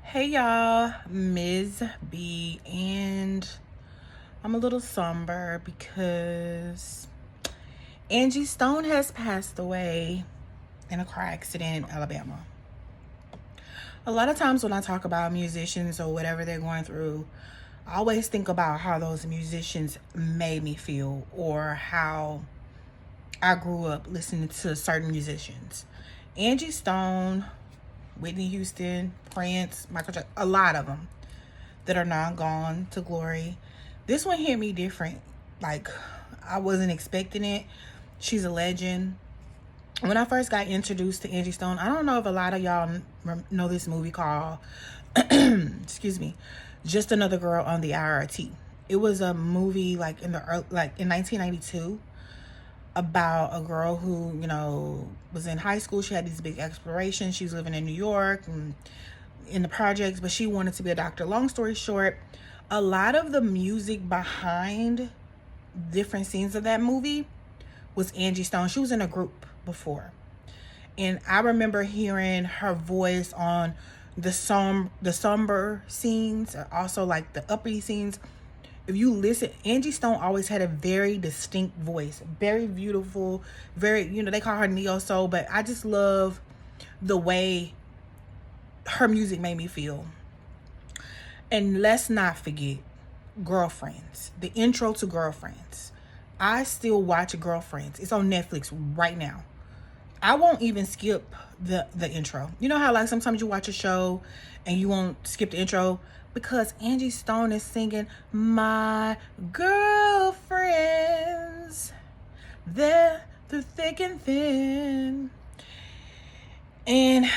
Hey y'all, Ms. B, and I'm a little somber because Angie Stone has passed away in a car accident in Alabama. A lot of times when I talk about musicians or whatever they're going through, I always think about how those musicians made me feel or how I grew up listening to certain musicians. Angie Stone, Whitney Houston, Prince, Michael Jackson, a lot of them that are now gone to glory. This one hit me different. Like, I wasn't expecting it. She's a legend. When I first got introduced to Angie Stone, I don't know if a lot of y'all know this movie called, excuse me, Just Another Girl on the IRT. It was a movie like in 1992 about a girl who, was in high school. She had these big explorations. She was living in New York and in the projects, but she wanted to be a doctor. Long story short, a lot of the music behind different scenes of that movie was Angie Stone. She was in a group before. And I remember hearing her voice on the somber scenes, also like the uppity scenes. If you listen, Angie Stone always had a very distinct voice, very beautiful, very, they call her neo soul, but I just love the way her music made me feel. And let's not forget Girlfriends, the intro to Girlfriends. I still watch Girlfriends. It's on Netflix right now. I won't even skip the intro. You know how like sometimes you watch a show and you won't skip the intro? Because Angie Stone is singing my girlfriends, they're through thick and thin. And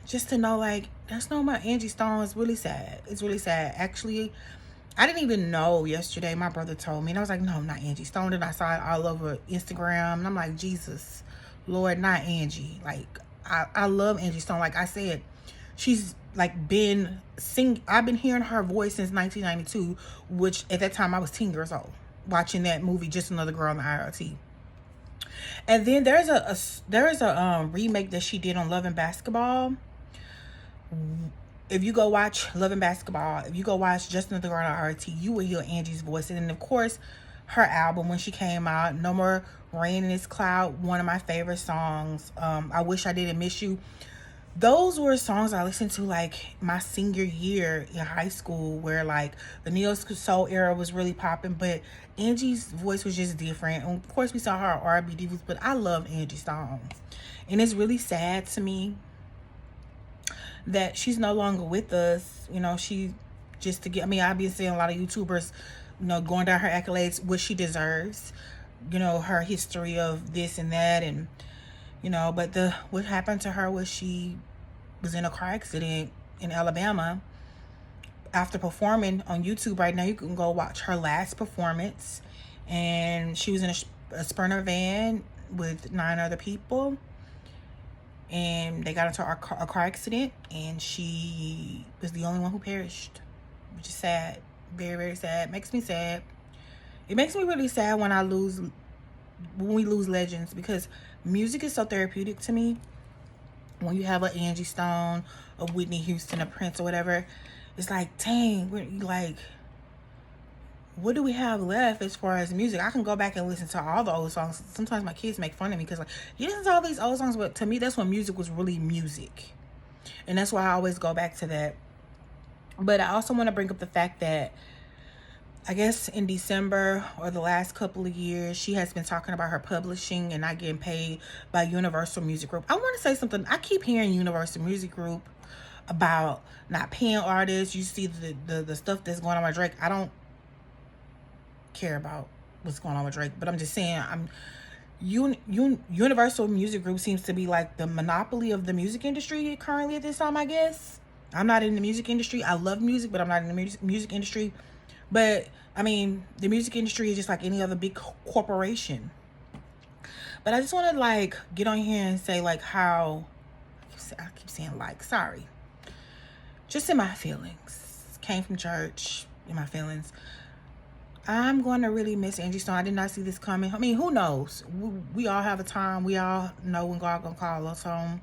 just to know, like, that's no my Angie Stone is really sad. It's really sad. Actually, I didn't even know yesterday. My brother told me, and I was like, no, not Angie Stone. And I saw it all over Instagram, and I'm like, Jesus, Lord, not Angie. Like, I love Angie Stone. Like I said, she's like I've been hearing her voice since 1992, which at that time I was 10 years old, watching that movie, Just Another Girl on the IRT. And then there's a remake that she did on Love and Basketball. If you go watch Love and Basketball, if you go watch Just Another Girl on the IRT, you will hear Angie's voice. And then of course her album when she came out, No More Rain in This Cloud, one of my favorite songs. I Wish I Didn't Miss You. Those were songs I listened to like my senior year in high school, where like the neo soul era was really popping, but Angie's voice was just different. And of course we saw her R&B divas, but I love Angie Stone. And it's really sad to me that she's no longer with us. She just to get, I've been seeing a lot of YouTubers, going down her accolades, which she deserves, her history of this and that. And but what happened to her was she was in a car accident in Alabama. After performing on YouTube right now, you can go watch her last performance, and she was in a Sprinter van with 9 other people, and they got into a car accident, and she was the only one who perished, which is sad. Very, very sad. Makes me sad. It makes me really sad when we lose legends, because music is so therapeutic to me. When you have an Angie Stone, a Whitney Houston, a Prince, or whatever, it's like, dang, what do we have left as far as music? I can go back and listen to all the old songs. Sometimes my kids make fun of me because like, you listen to all these old songs, but to me that's when music was really music. And that's why I always go back to that. But I also want to bring up the fact that I guess in December or the last couple of years, she has been talking about her publishing and not getting paid by Universal Music Group. I want to say something. I keep hearing Universal Music Group about not paying artists. You see the stuff that's going on with Drake. I don't care about what's going on with Drake, but I'm just saying, Universal Music Group seems to be like the monopoly of the music industry currently at this time, I guess. I'm not in the music industry. I love music, but I'm not in the music industry. But the music industry is just like any other big corporation. But I just want to like get on here and say like how I keep saying like, sorry, just in my feelings. Came from church, in my feelings. I'm going to really miss Angie Stone. I did not see this coming. Who knows? We all have a time. We all know when God gonna call us home.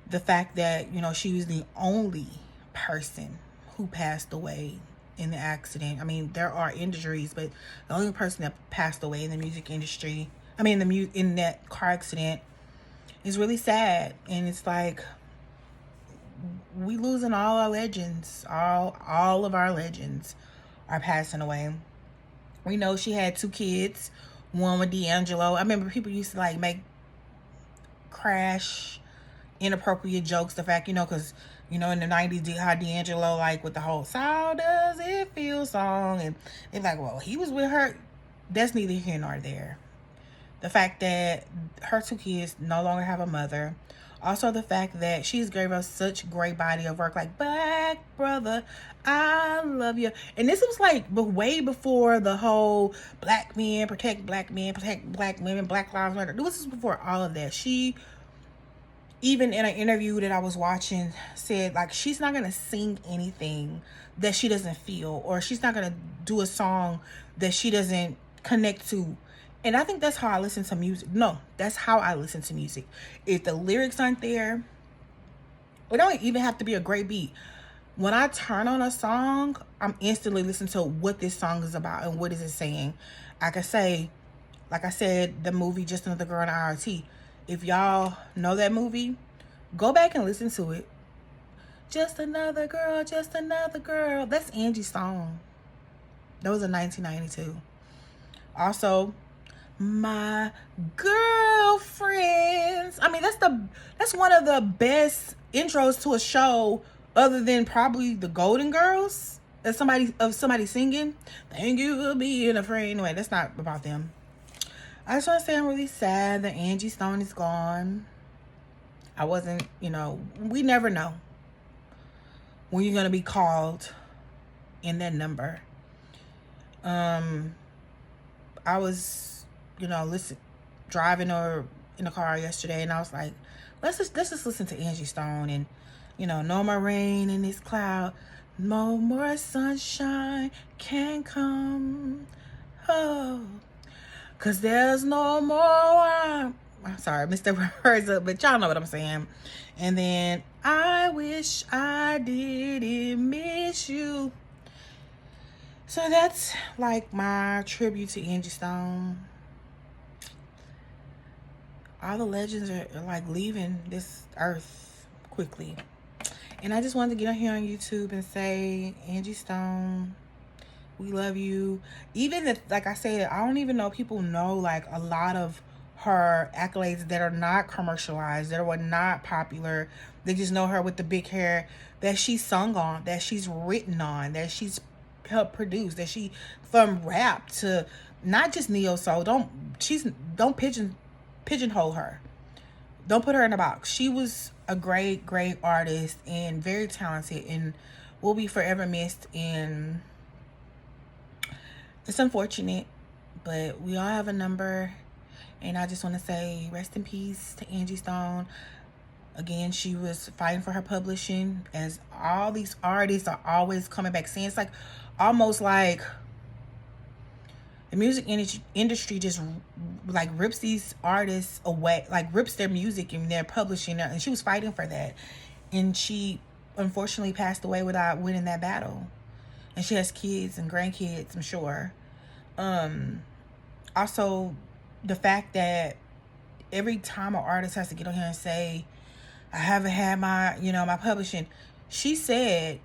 The fact that she was the only person who passed away in the accident. I mean, there are injuries, but the only person that passed away in the music industry, I mean, in that car accident, is really sad. And it's like, we losing all our legends. All of our legends are passing away. We know she had 2 kids, one with D'Angelo. I remember people used to like make crash inappropriate jokes, the fact, because in the 90s, how D'Angelo, like, with the whole "how does it feel" song, and they're like, well, he was with her. That's neither here nor there. The fact that her 2 kids no longer have a mother. Also, the fact that she's gave us such great body of work, like "Black Brother, I Love You." And this was like way before the whole black men, protect black women, Black Lives Matter. This was before all of that. She, even in an interview that I was watching, said like she's not gonna sing anything that she doesn't feel, or she's not gonna do a song that she doesn't connect to. And I think that's how I listen to music. No, that's how I listen to music. If the lyrics aren't there, it don't even have to be a great beat. When I turn on a song, I'm instantly listening to what this song is about and what is it saying. I could say, like I said, the movie Just Another Girl in IRT. If y'all know that movie, go back and listen to it. Just another girl, just another girl. That's Angie's song. That was in 1992. Also, my girlfriends. I mean, that's one of the best intros to a show, other than probably the Golden Girls. Of somebody singing, "Thank you for being a friend." Anyway, that's not about them. I just want to say I'm really sad that Angie Stone is gone. I wasn't, we never know when you're going to be called in that number. I was, driving or in the car yesterday, and I was like, let's just listen to Angie Stone, and, no more rain in this cloud, no more sunshine can come. Oh. 'Cause there's no more. I'm sorry, Mr. Words up, but y'all know what I'm saying. And then, I wish I didn't miss you. So that's like my tribute to Angie Stone. All the legends are like leaving this earth quickly. And I just wanted to get on here on YouTube and say, Angie Stone, we love you. Even if, like I said, I don't even know people know like a lot of her accolades that are not commercialized, that were not popular. They just know her with the big hair, that she sung on, that she's written on, that she's helped produce, that she, from rap to not just neo soul. Don't pigeonhole her. Don't put her in a box. She was a great artist and very talented, and will be forever missed. And it's unfortunate, but we all have a number. And I just want to say rest in peace to Angie Stone. Again, she was fighting for her publishing, as all these artists are always coming back saying. It's like almost like the music industry just like rips these artists away, like rips their music and their publishing. And she was fighting for that, and she unfortunately passed away without winning that battle. And she has kids and grandkids, I'm sure. Also, the fact that every time an artist has to get on here and say, I haven't had my, my publishing. She said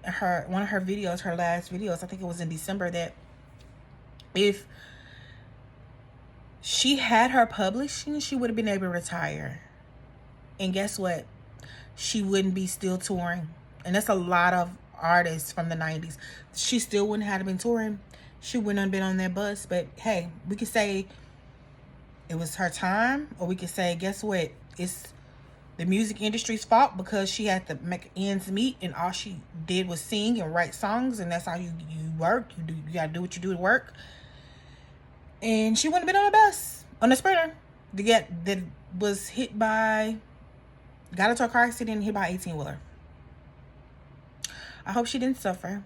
one of her videos, her last videos, I think it was in December, that if she had her publishing, she would have been able to retire. And guess what? She wouldn't be still touring. And that's a lot of artists from the 90s. She still wouldn't have been touring. She wouldn't have been on that bus. But hey, we could say it was her time, or we could say, guess what? It's the music industry's fault, because she had to make ends meet, and all she did was sing and write songs, and that's how you work. You gotta do what you do to work. And she wouldn't have been on a bus, on a sprinter, that was got into a car accident and hit by an 18-wheeler. I hope she didn't suffer.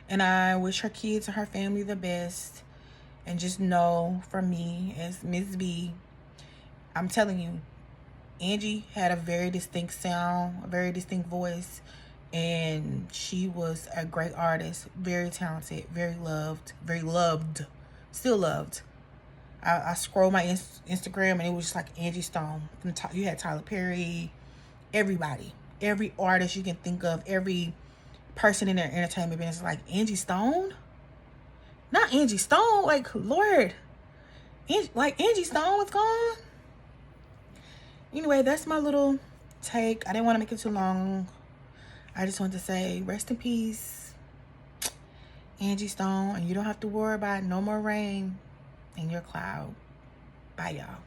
And I wish her kids and her family the best. And just know, from me as Ms. B, I'm telling you, Angie had a very distinct sound, a very distinct voice. And she was a great artist, very talented, very loved, still loved. I scrolled my Instagram and it was just like Angie Stone. You had Tyler Perry, everybody, every artist you can think of, every person in their entertainment business, like Angie Stone. Not Angie Stone, like Lord, Angie Stone was gone. Anyway, that's my little take. I didn't want to make it too long. I just wanted to say rest in peace, Angie Stone, and you don't have to worry about no more rain in your cloud. Bye, y'all.